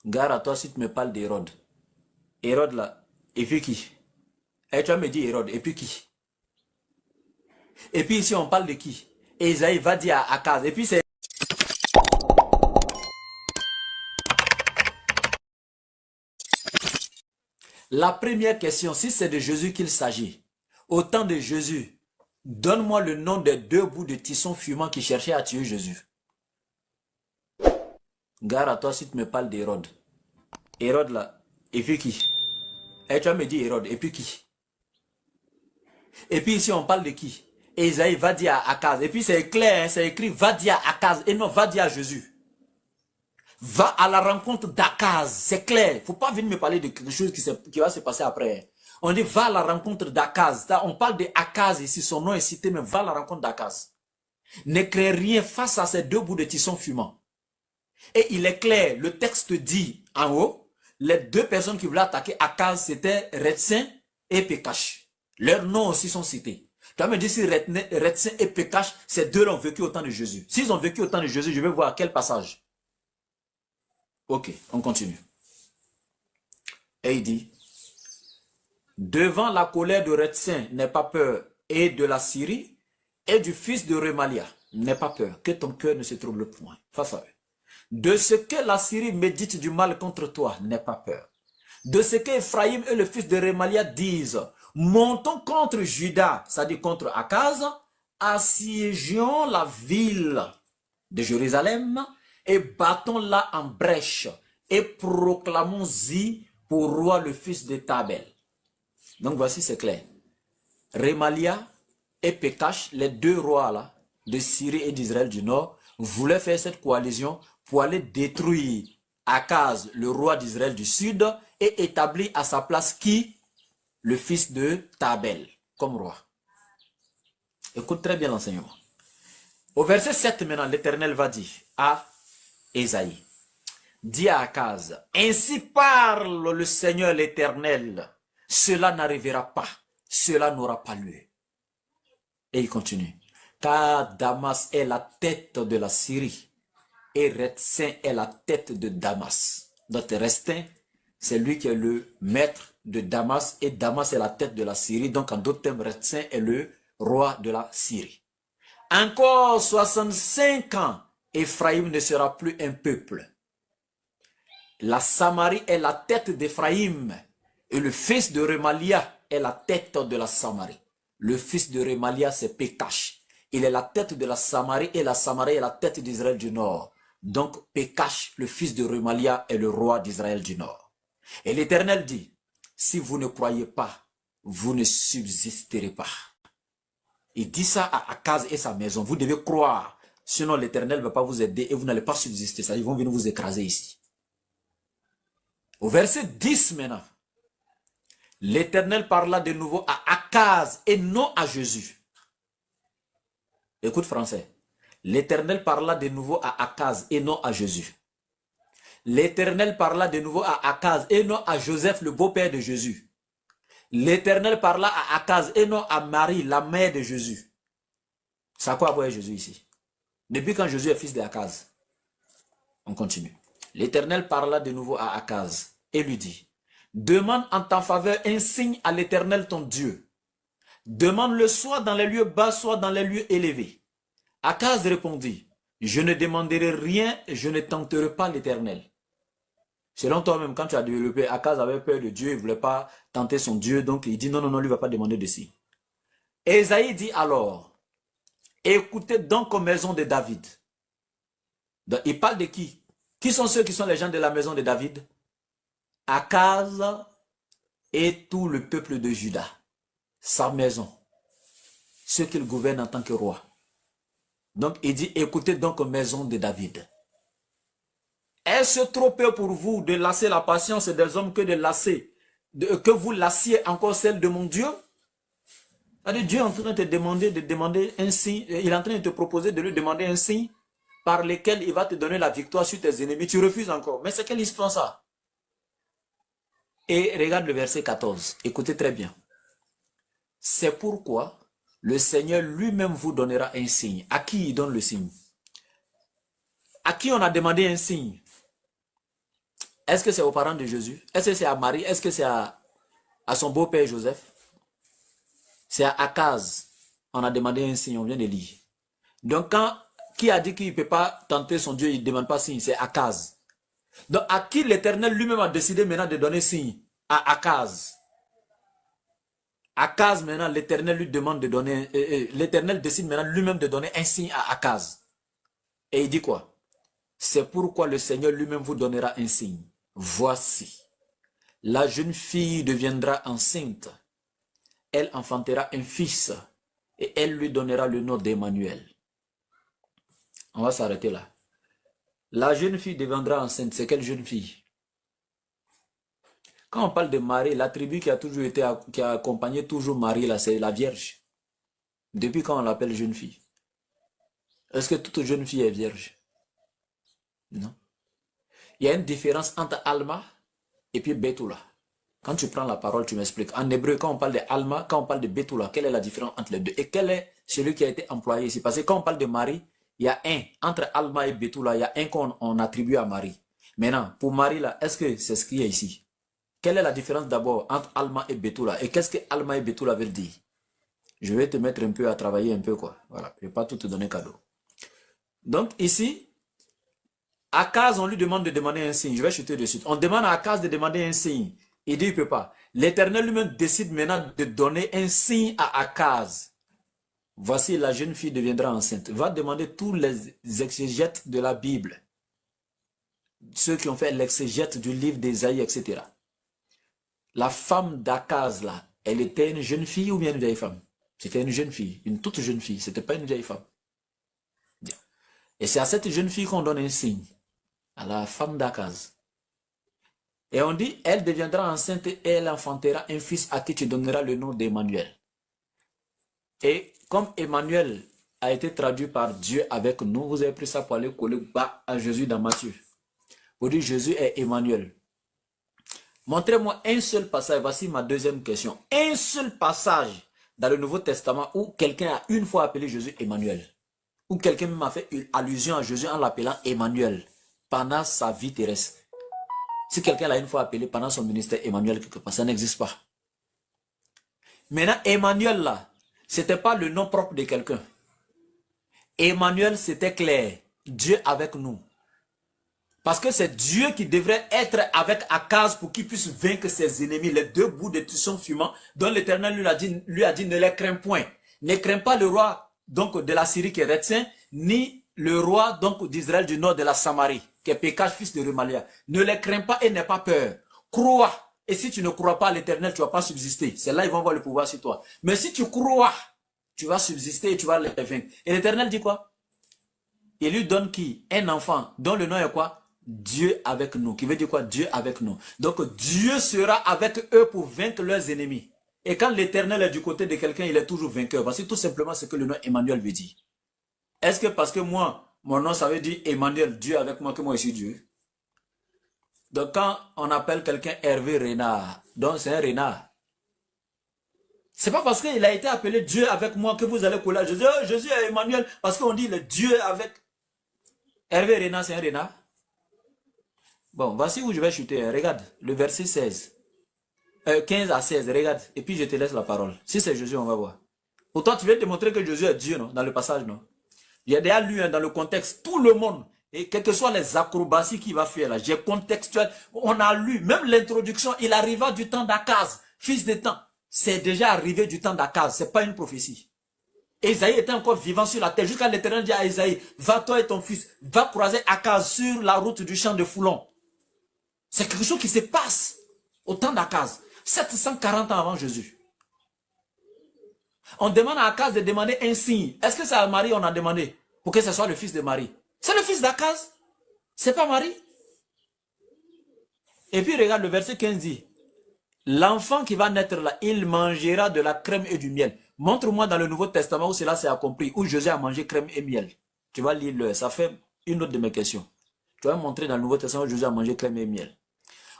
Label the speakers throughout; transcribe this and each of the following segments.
Speaker 1: Gare à toi si tu me parles d'Hérode. Hérode là, et puis qui? Et tu vas me dire Hérode, et puis qui? Et puis ici on parle de qui? Esaïe va dire à Akaz, et puis c'est... La première question, si c'est de Jésus qu'il s'agit, au temps de Jésus, donne-moi le nom des 2 bouts de tisson fumant qui cherchaient à tuer Jésus. Gare à toi si tu me parles d'Hérode. Hérode là, et puis qui? Et tu vas me dire Hérode, et puis qui? Et puis ici on parle de qui? Esaïe va dire à Akaz, et puis c'est clair, hein, c'est écrit va dire à Akaz, et non va dire à Jésus. Va à la rencontre d'Akaz, c'est clair. Il ne faut pas venir me parler de quelque chose qui va se passer après. On dit va à la rencontre d'Akaz. On parle d'Akaz ici, son nom est cité, mais va à la rencontre d'Akaz. Ne crée rien face à ces 2 bouts de tisson fumant. Et il est clair, le texte dit en haut, les 2 personnes qui voulaient attaquer Akaz, c'était Retsin et Pekash. Leurs noms aussi sont cités. Tu vas me dire si Retsin et Pekash, ces 2 ont vécu au temps de Jésus. S'ils ont vécu au temps de Jésus, je vais voir à quel passage. Ok, on continue. Et il dit, devant la colère de Retsin, n'aie pas peur, et de la Syrie, et du fils de Remalia, n'aie pas peur, que ton cœur ne se trouble point, face à eux. De ce que la Syrie médite du mal contre toi, n'aie pas peur. De ce que Ephraïm et le fils de Remalia disent, montons contre Juda, c'est-à-dire contre Akaz, assiégeons la ville de Jérusalem, et battons-la en brèche, et proclamons-y pour roi le fils de Tabel. Donc voici, c'est clair. Remalia et Pekash, les 2 rois là, de Syrie et d'Israël du Nord, voulaient faire cette coalition pour aller détruire Akaz, le roi d'Israël du Sud, et établir à sa place qui? Le fils de Tabel, comme roi. Écoute très bien l'enseignement. Au verset 7 maintenant, l'Éternel va dire à Esaïe, dis à Akaz, ainsi parle le Seigneur l'Éternel, cela n'arrivera pas, cela n'aura pas lieu. Et il continue, car Damas est la tête de la Syrie, et Retsin est la tête de Damas. Donc Retsin, c'est lui qui est le maître de Damas, et Damas est la tête de la Syrie, donc en d'autres termes, Retsin est le roi de la Syrie. Encore 65 ans, Ephraïm ne sera plus un peuple. La Samarie est la tête d'Ephraïm. Et le fils de Remalia est la tête de la Samarie. Le fils de Remalia, c'est Pekash. Il est la tête de la Samarie et la Samarie est la tête d'Israël du Nord. Donc Pekash, le fils de Remalia, est le roi d'Israël du Nord. Et l'Éternel dit, si vous ne croyez pas, vous ne subsisterez pas. Il dit ça à Akaz et sa maison. Vous devez croire. Sinon, l'Éternel ne va pas vous aider et vous n'allez pas subsister. Ça, ils vont venir vous écraser ici. Au verset 10 maintenant. L'Éternel parla de nouveau à Akaz et non à Jésus. Écoute français. L'Éternel parla de nouveau à Akaz et non à Jésus. L'Éternel parla de nouveau à Akaz et non à Joseph, le beau-père de Jésus. L'Éternel parla à Akaz et non à Marie, la mère de Jésus. C'est à quoi voir Jésus ici? Depuis quand Jésus est fils d'Akaz? On continue. L'Éternel parla de nouveau à Akaz et lui dit, demande en ta faveur un signe à l'Éternel ton Dieu. Demande-le soit dans les lieux bas, soit dans les lieux élevés. Akaz répondit, je ne demanderai rien et je ne tenterai pas l'Éternel. Selon toi-même, quand tu as développé, Akaz avait peur de Dieu, il ne voulait pas tenter son Dieu, donc il dit non, non, non, lui ne va pas demander de signe. Esaïe dit alors, écoutez donc aux maisons de David. Donc, il parle de qui? Qui sont ceux qui sont les gens de la maison de David? Akaz et tout le peuple de Juda, sa maison, ceux qu'il gouverne en tant que roi. Donc il dit, écoutez donc aux maisons de David. Est-ce trop peu pour vous de lasser la patience des hommes que de lasser, que vous lassiez encore celle de mon Dieu? Dieu est en train de te demander un signe, il est en train de te proposer de lui demander un signe par lequel il va te donner la victoire sur tes ennemis. Tu refuses encore. Mais c'est quelle histoire ça? Et regarde le verset 14. Écoutez très bien. C'est pourquoi le Seigneur lui-même vous donnera un signe. À qui il donne le signe? À qui on a demandé un signe? Est-ce que c'est aux parents de Jésus? Est-ce que c'est à Marie? Est-ce que c'est à son beau-père Joseph? C'est à Akaz. On a demandé un signe, on vient de lire. Donc quand, qui a dit qu'il ne peut pas tenter son Dieu, il ne demande pas signe, c'est Akaz. Donc à qui l'Éternel lui-même a décidé maintenant de donner signe? À Akaz. Akaz maintenant, l'Éternel lui demande de donner, l'Éternel décide maintenant lui-même de donner un signe à Akaz. Et il dit quoi? C'est pourquoi le Seigneur lui-même vous donnera un signe. Voici, la jeune fille deviendra enceinte. Elle enfantera un fils et elle lui donnera le nom d'Emmanuel. On va s'arrêter là. La jeune fille deviendra enceinte. C'est quelle jeune fille? Quand on parle de Marie, la tribu qui a toujours été, qui a accompagné toujours Marie, là, c'est la Vierge. Depuis quand on l'appelle jeune fille? Est-ce que toute jeune fille est vierge? Non. Il y a une différence entre Alma et puis Betula. Quand tu prends la parole, tu m'expliques. En hébreu, quand on parle de Alma, quand on parle de Betula, quelle est la différence entre les deux? Et quel est celui qui a été employé ici? Parce que quand on parle de Marie, il y a un, entre Alma et Betula, il y a un qu'on attribue à Marie. Maintenant, pour Marie, là, est-ce que c'est ce qui est ici? Quelle est la différence d'abord entre Alma et Betula? Et qu'est-ce que Alma et Betula veulent dire? Je vais te mettre un peu à travailler un peu, quoi. Voilà, je ne vais pas tout te donner cadeau. Donc ici, Akaz, on lui demande de demander un signe. Je vais chuter de suite. On demande à Akaz de demander un signe. Il dit, il ne peut pas. L'Éternel lui-même décide maintenant de donner un signe à Akaz. Voici, la jeune fille deviendra enceinte. Va demander tous les exégètes de la Bible. Ceux qui ont fait l'exégète du livre d'Ésaïe, etc. La femme d'Akaz, là, elle était une jeune fille ou bien une vieille femme? C'était une jeune fille, une toute jeune fille. Ce n'était pas une vieille femme. Et c'est à cette jeune fille qu'on donne un signe. À la femme d'Akaz. Et on dit, elle deviendra enceinte et elle enfantera un fils à qui tu donneras le nom d'Emmanuel. Et comme Emmanuel a été traduit par Dieu avec nous, vous avez pris ça pour aller coller bas à Jésus dans Matthieu. Vous dites, Jésus est Emmanuel. Montrez-moi un seul passage, voici ma deuxième question. Un seul passage dans le Nouveau Testament où quelqu'un a une fois appelé Jésus Emmanuel. Où quelqu'un m'a fait une allusion à Jésus en l'appelant Emmanuel pendant sa vie terrestre. Si quelqu'un l'a une fois appelé pendant son ministère Emmanuel quelque part, ça n'existe pas. Maintenant, Emmanuel là, ce n'était pas le nom propre de quelqu'un. Emmanuel, c'était clair. Dieu avec nous. Parce que c'est Dieu qui devrait être avec Akaz pour qu'il puisse vaincre ses ennemis, les deux bouts de tison fumant, dont l'Éternel lui a dit ne les crains point. Ne crains pas le roi donc de la Syrie qui est Rétien, ni le roi donc d'Israël du nord de la Samarie, qui est Pékage, fils de Remalia. Ne les crains pas et n'aie pas peur. Crois. Et si tu ne crois pas à l'Éternel, tu ne vas pas subsister. C'est là ils vont avoir le pouvoir sur toi. Mais si tu crois, tu vas subsister et tu vas les vaincre. Et l'Éternel dit quoi? Il lui donne qui? Un enfant dont le nom est quoi? Dieu avec nous. Qui veut dire quoi? Dieu avec nous. Donc Dieu sera avec eux pour vaincre leurs ennemis. Et quand l'Éternel est du côté de quelqu'un, il est toujours vainqueur. Voici tout simplement ce que le nom Emmanuel veut dire. Est-ce que parce que moi, mon nom, ça veut dire Emmanuel, Dieu avec moi, que moi je suis Dieu? Donc quand on appelle quelqu'un Hervé Renard, donc c'est un renard. C'est pas parce qu'il a été appelé Dieu avec moi que vous allez coller à Jésus. Oh, Jésus est Emmanuel, parce qu'on dit le Dieu avec... Hervé Renard, c'est un renard. Bon, voici où je vais chuter. Regarde, le verset 16. 15 à 16, regarde. Et puis je te laisse la parole. Si c'est Jésus, on va voir. Pourtant, tu viens te montrer que Jésus est Dieu, non? Dans le passage, non? Il y a déjà lu, hein, dans le contexte, tout le monde. Et quelles que soient les acrobaties qu'il va faire là, j'ai contextuel. On a lu, même l'introduction, il arriva du temps d'Akaz, fils de temps. C'est déjà arrivé du temps d'Akaz, c'est pas une prophétie. Ésaïe était encore vivant sur la terre, jusqu'à l'Éternel dit à Ésaïe, va toi et ton fils, va croiser Akaz sur la route du champ de Foulon. C'est quelque chose qui se passe au temps d'Akaz, 740 ans avant Jésus. On demande à Akaz de demander un signe. Est-ce que c'est à Marie on a demandé pour que ce soit le fils de Marie? C'est le fils d'Akaz. C'est pas Marie. Et puis regarde le verset 15 dit, l'enfant qui va naître là, il mangera de la crème et du miel. Montre-moi dans le Nouveau Testament où cela s'est accompli, où Jésus a mangé crème et miel. Tu vas lire le, ça fait une autre de mes questions. Tu vas montrer dans le Nouveau Testament où Jésus a mangé crème et miel.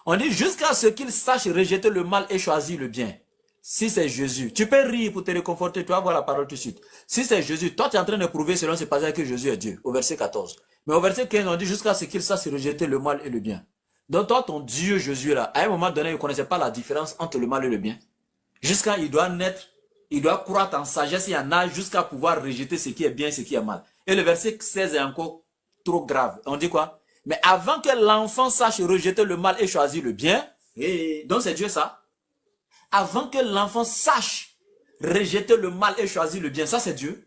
Speaker 1: On dit jusqu'à ce qu'il sache rejeter le mal et choisir le bien. Si c'est Jésus, tu peux rire pour te réconforter, tu vas voir la parole tout de suite. Si c'est Jésus, toi tu es en train de prouver selon ce passage que Jésus est Dieu, au verset 14. Mais au verset 15, on dit jusqu'à ce qu'il sache rejeter le mal et le bien. Donc toi, ton Dieu Jésus là, à un moment donné, il ne connaissait pas la différence entre le mal et le bien. Jusqu'à il doit naître, il doit croître en sagesse et en âge jusqu'à pouvoir rejeter ce qui est bien et ce qui est mal. Et le verset 16 est encore trop grave. On dit quoi? Mais avant que l'enfant sache rejeter le mal et choisir le bien, donc c'est Dieu ça. Avant que l'enfant sache rejeter le mal et choisir le bien, ça c'est Dieu.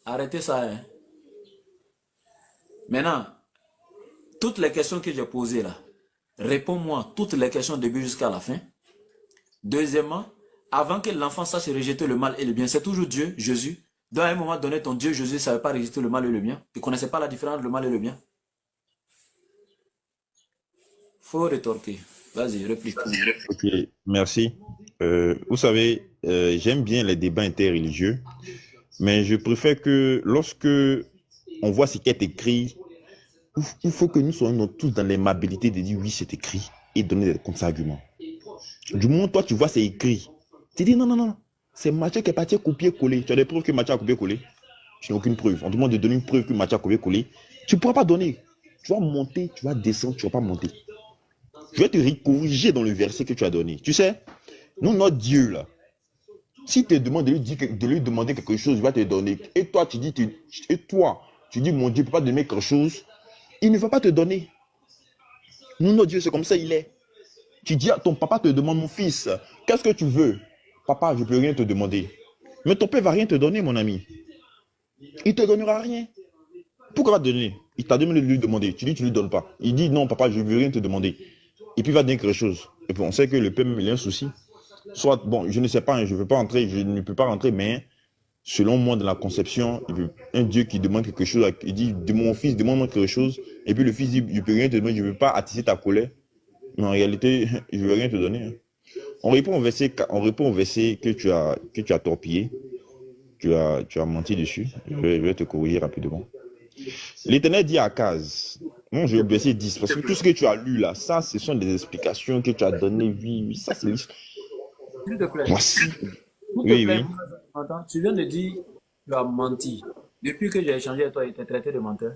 Speaker 1: Arrêtez ça. Hein. Maintenant, toutes les questions que j'ai posées là, réponds-moi toutes les questions du début jusqu'à la fin. Deuxièmement, avant que l'enfant sache rejeter le mal et le bien, c'est toujours Dieu, Jésus. Dans un moment donné, ton Dieu Jésus ne savait pas rejeter le mal et le bien. Il ne connaissait pas la différence entre le mal et le bien. Faut rétorquer. Vas-y, réplique.
Speaker 2: Ok, merci. Vous savez, j'aime bien les débats interreligieux, mais je préfère que lorsque on voit ce qui est écrit, il faut que nous soyons tous dans l'aimabilité de dire oui, c'est écrit et donner des contre-arguments. Du moment où toi, tu vois c'est écrit, tu dis non, non, non, c'est Mathieu qui est parti copier-coller. Tu as des preuves que Mathieu a copié-collé? Tu n'as aucune preuve. On te demande de donner une preuve que Mathieu a copié-collé. Tu ne pourras pas donner. Tu vas monter, tu vas descendre, tu ne vas pas monter. Je vais te corriger dans le verset que tu as donné. Tu sais, nous, notre Dieu, là, si tu te demandes de lui demander quelque chose, il va te donner. Et toi, tu dis, mon Dieu ne peut pas donner quelque chose. Il ne va pas te donner. Nous, notre Dieu, c'est comme ça, il est. Tu dis à ton papa te demande, mon fils, qu'est-ce que tu veux? Papa, je ne peux rien te demander. Mais ton père ne va rien te donner, mon ami. Il ne te donnera rien. Pourquoi va te donner? Il t'a demandé de lui demander. Tu dis, tu ne lui donnes pas. Il dit, non, papa, je ne veux rien te demander. Et puis il va dire quelque chose. Et puis on sait que le père, il a un souci. Soit, bon, je ne sais pas, je ne veux pas rentrer, je ne peux pas rentrer, mais selon moi, dans la conception, un Dieu qui demande quelque chose, il dit, de mon fils, demande-moi quelque chose. Et puis le fils dit, je ne peux rien te demander, je ne veux pas attiser ta colère. Mais en réalité, je ne veux rien te donner. Hein. On répond au verset que tu as torpillé. Tu as menti dessus. Je vais te corriger rapidement. L'Éternel dit à Akaz, non, je vais verset 10, parce que tout ce que tu as lu là, ça, ce sont des explications que tu as données, oui, ça c'est l'histoire.
Speaker 1: S'il te plaît.
Speaker 2: Voici.
Speaker 1: Oui, oui. Tu viens de dire que tu as menti. Depuis que j'ai échangé avec toi, il t'a traité de menteur.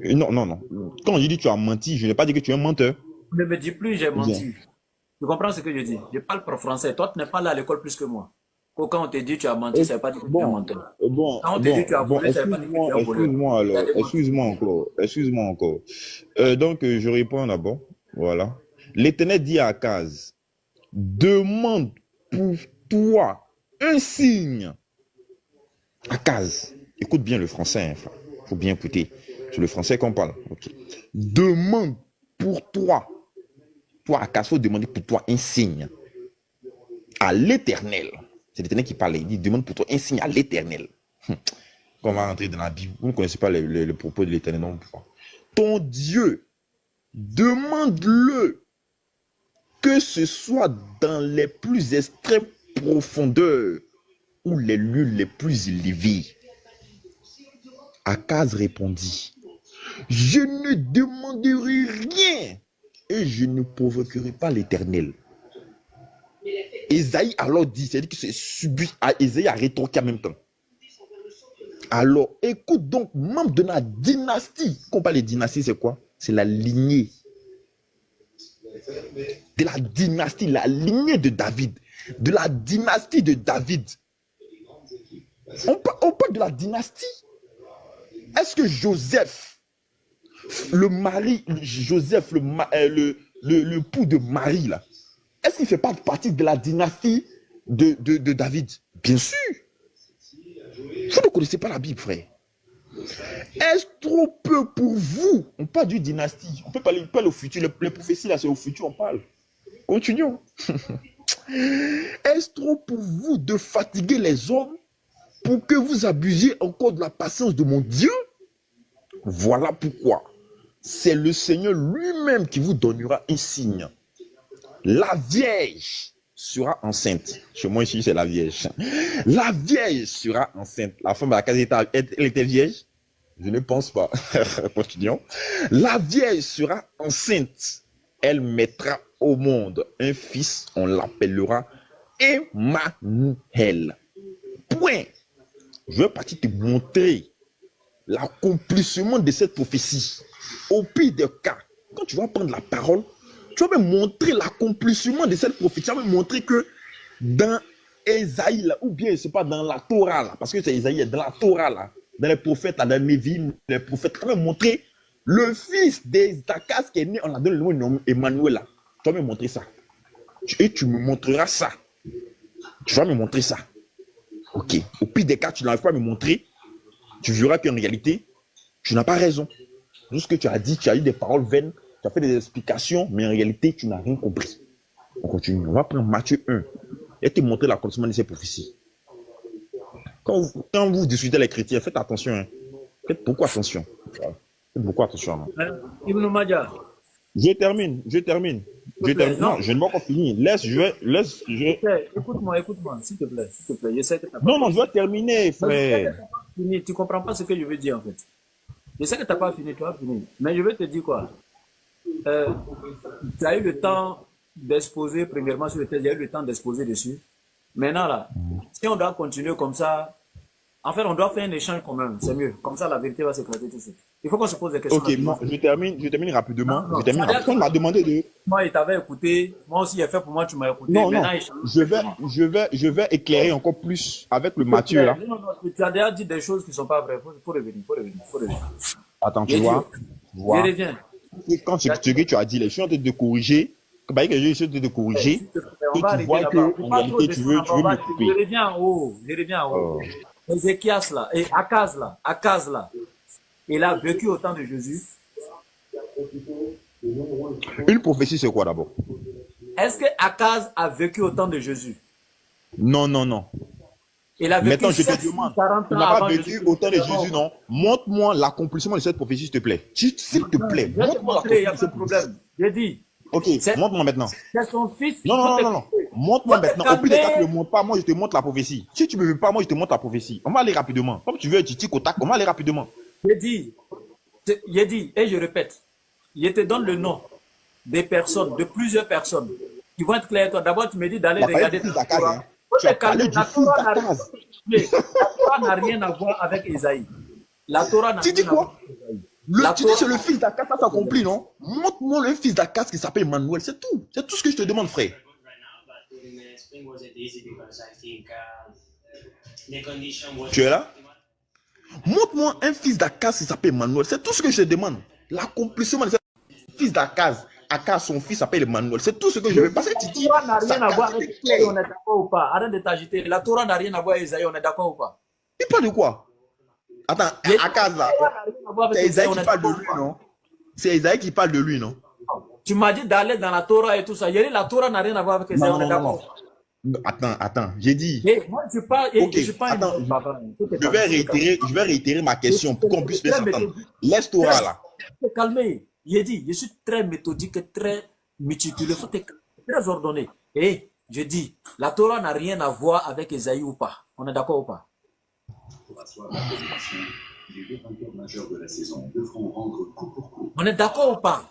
Speaker 2: Non, non, non. Quand je dis tu as menti, je n'ai pas dit que tu es un menteur.
Speaker 1: Ne me dis plus j'ai menti. Bien. Tu comprends ce que je dis? Je parle pour français. Toi, tu n'es pas là à l'école plus que moi. Quand on te dit tu as menti, ça ne veut pas dire que tu es un menteur. Quand on te dit tu as volé, ça ne veut pas dire que tu es un voleur.
Speaker 2: Excuse-moi alors, excuse-moi encore. Donc, je réponds d'abord. Voilà. L'Éternel dit à Akaz, demande pour toi un signe. Akaz, écoute bien le français, il faut bien écouter. C'est le français qu'on parle. Okay. Demande pour toi. Toi, Akaz, il faut demander pour toi un signe à l'Éternel. C'est l'Éternel qui parle. Il dit, demande pour toi un signe à l'Éternel. Quand on va rentrer dans la Bible, vous ne connaissez pas le propos de l'Éternel non plus. Ton Dieu, demande-le, que ce soit dans les plus extrêmes profondeurs ou les lieux les plus élevés. Akaz répondit, je ne demanderai rien et je ne provoquerai pas l'Éternel. Ésaïe alors dit, c'est-à-dire que c'est subi, Ésaïe a rétorqué en même temps. Alors, écoute donc, membre de la dynastie. Quand on parle de dynastie, c'est quoi? C'est la lignée. De la dynastie, la lignée de David. De la dynastie de David. On parle de la dynastie. Est-ce que Joseph, le mari, Joseph, le époux de Marie, là, est-ce qu'il ne fait pas partie de la dynastie de David? Bien sûr. Vous ne connaissez pas la Bible, frère. Est-ce trop peu pour vous? On parle d'une dynastie. On peut parler au futur. Les prophéties, là, c'est au futur, on parle. Continuons. Est-ce trop pour vous de fatiguer les hommes pour que vous abusiez encore de la patience de mon Dieu? Voilà pourquoi. C'est le Seigneur lui-même qui vous donnera un signe. La Vierge sera enceinte. Chez moi ici, c'est la Vierge. La Vierge sera enceinte. La femme à la case, elle était vierge? Je ne pense pas. Continuons. La Vierge sera enceinte. Elle mettra au monde un fils. On l'appellera Emmanuel. Point. Je vais partir te montrer l'accomplissement de cette prophétie. Au pire des cas, quand tu vas prendre la parole, tu vas me montrer l'accomplissement de cette prophétie. Tu vas me montrer que dans Esaïe, là, ou bien, c'est pas dans la Torah, là, parce que c'est Esaïe, dans la Torah, là, dans les prophètes, là, dans les Névim, les prophètes, tu vas me montrer le fils d'Ezacas qui est né, on l'a donné le nom Emmanuel, là. Tu vas me montrer ça. Et tu me montreras ça. Tu vas me montrer ça. Ok. Au pire des cas, tu n'arrives pas à me montrer. Tu verras qu'en réalité, tu n'as pas raison. Tout ce que tu as dit, tu as eu des paroles vaines, tu as fait des explications, mais en réalité, tu n'as rien compris. On continue. On va prendre Matthieu 1 et te montrer l'accomplissement de ces prophéties. Quand vous discutez les chrétiens, faites attention. Hein. Faites beaucoup attention. Voilà. Faites beaucoup attention.
Speaker 3: Ibn Majah.
Speaker 2: Je termine. Non, je ne vais pas encore finir.
Speaker 3: Écoute-moi, s'il te plaît. Je sais que t'as pas
Speaker 2: Non, je vais terminer, frère.
Speaker 3: fini. Tu comprends pas ce que je veux dire, en fait. Je sais que tu n'as pas fini, tu as fini. Mais je veux te dire quoi. Tu as eu le temps d'exposer, premièrement, sur le texte, il y a eu le temps d'exposer dessus. Maintenant, là, si on doit continuer comme ça, en fait, on doit faire un échange commun, c'est mieux. Comme ça, la vérité va s'éclater tout de suite. Il faut qu'on se pose des questions.
Speaker 2: Ok, non, je termine rapidement.
Speaker 3: Non,
Speaker 2: On m'a demandé de...
Speaker 3: Moi, il t'avait écouté. Moi aussi, il a fait pour moi, tu m'as écouté.
Speaker 2: Non,
Speaker 3: maintenant,
Speaker 2: je vais éclairer encore plus avec le Matthieu, là.
Speaker 3: Non, tu as déjà dit des choses qui ne sont pas vraies. Il faut revenir.
Speaker 2: Attends, tu vois.
Speaker 3: Je reviens.
Speaker 2: Quand ce que tu as dit, je suis en train de te corriger. Je suis en train de te corriger.
Speaker 3: On va
Speaker 2: tu vois que, en réalité, tu veux me couper.
Speaker 3: Je reviens en haut. Ézéchias là, et Akaz là, il a vécu au temps de Jésus.
Speaker 2: Une prophétie, c'est quoi d'abord?
Speaker 3: Est-ce que Akaz a vécu au temps de Jésus?
Speaker 2: Non.
Speaker 3: Il a vécu
Speaker 2: maintenant, je te demande,
Speaker 3: 40
Speaker 2: tu
Speaker 3: ans
Speaker 2: n'as pas
Speaker 3: avant
Speaker 2: vécu
Speaker 3: Jésus.
Speaker 2: au temps de Jésus, non? Montre-moi l'accomplissement de cette prophétie, s'il te plaît. S'il te plaît,
Speaker 3: Je vais te
Speaker 2: montre-moi
Speaker 3: montrer, il n'y a
Speaker 2: l'accomplissement de
Speaker 3: pas de
Speaker 2: cette prophétie.
Speaker 3: problème. J'ai dit,
Speaker 2: Ok, montre-moi maintenant.
Speaker 3: c'est son fils.
Speaker 2: Non. Montre-moi
Speaker 3: Faut te
Speaker 2: maintenant. Au pire des cas, tu
Speaker 3: calmer.
Speaker 2: ne me montres pas, moi je te montre la prophétie. Si tu ne me veux pas, moi je te montre la prophétie. On va aller rapidement. Comme tu veux, tu tic au tac, on va aller rapidement.
Speaker 3: J'ai dit, et je répète, je te donne le nom des personnes, de plusieurs personnes qui vont être claires. Toi, d'abord, tu me dis d'aller
Speaker 2: Tu as parlé
Speaker 3: regarder
Speaker 2: du fils
Speaker 3: ta
Speaker 2: d'Akaz,
Speaker 3: Torah.
Speaker 2: hein.
Speaker 3: Faut
Speaker 2: Tu as
Speaker 3: te calmer.
Speaker 2: parlé du fils d'Akaz.
Speaker 3: La Torah n'a rien à voir avec Esaïe. La Torah n'a
Speaker 2: Tu dis
Speaker 3: rien à voir
Speaker 2: quoi?
Speaker 3: avec Esaïe.
Speaker 2: Tu dis c'est le fils d'Akaz, ça s'accomplit, non? Montre-moi le fils d'Akaz qui s'appelle Emmanuel, c'est tout. C'est tout ce que je te demande, frère. Tu es là? Montre-moi un fils d'Akaz qui s'appelle Emmanuel, c'est tout ce que je te demande. L'accomplissement de ce fils d'Akaz. Akaz, son fils s'appelle Emmanuel, c'est tout ce que je veux. Parce que tu dis,
Speaker 3: La Torah n'a rien à voir
Speaker 2: ça
Speaker 3: avec
Speaker 2: c'est
Speaker 3: Esaïe, on
Speaker 2: clair.
Speaker 3: est d'accord ou pas? Arrête de t'agiter. La Torah n'a rien à voir avec Esaïe, on est d'accord ou pas?
Speaker 2: Il parle de quoi? Attends, Akaz là,
Speaker 3: La Torah n'a rien à voir avec
Speaker 2: c'est
Speaker 3: Esaïe,
Speaker 2: Esaïe
Speaker 3: on
Speaker 2: qui
Speaker 3: est
Speaker 2: parle de
Speaker 3: d'accord ou
Speaker 2: lui,
Speaker 3: pas?
Speaker 2: non? C'est Esaïe qui parle de lui, non?
Speaker 3: Tu m'as dit d'aller dans la Torah et tout ça. J'ai dit la Torah n'a rien à voir avec Esaïe, on est d'accord.
Speaker 2: Attends, j'ai dit.
Speaker 3: Et moi, je parle,
Speaker 2: Ok,
Speaker 3: je suis pas
Speaker 2: attends,
Speaker 3: un papa.
Speaker 2: je vais réitérer ma question pour qu'on puisse bien s'entendre. Laisse Torah là.
Speaker 3: Te calmer. J'ai dit, je suis très méthodique, très méticuleux, faut te calmer, très ordonné. Et je dis, la Torah n'a rien à voir avec Esaïe ou pas. On est d'accord ou pas? On est d'accord ou pas?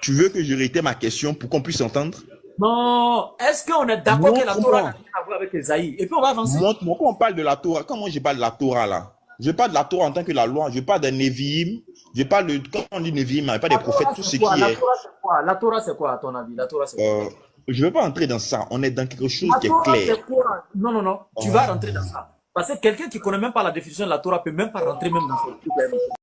Speaker 2: Tu veux que je réitère ma question pour qu'on puisse s'entendre?
Speaker 3: Non. Est-ce qu'on est d'accord que la
Speaker 2: Montre-moi.
Speaker 3: Torah n'a rien à voir avec Esaïe? Et puis on va avancer.
Speaker 2: Montre-moi, quand on parle de la Torah, comment je parle de la Torah là? Je parle de la Torah en tant que la loi, je parle des Nevi'im, je parle de, quand on dit Nevi'im, pas des prophètes, tout ce qui
Speaker 3: La
Speaker 2: est.
Speaker 3: Torah, c'est quoi? La Torah, c'est quoi, à ton avis? La Torah, c'est quoi?
Speaker 2: Je ne veux pas entrer dans ça, on est dans quelque chose
Speaker 3: La
Speaker 2: qui est
Speaker 3: Torah,
Speaker 2: clair.
Speaker 3: c'est quoi? Non. Tu vas rentrer dans ça. Parce que quelqu'un qui ne connaît même pas la définition de la Torah peut même pas rentrer même dans ce truc.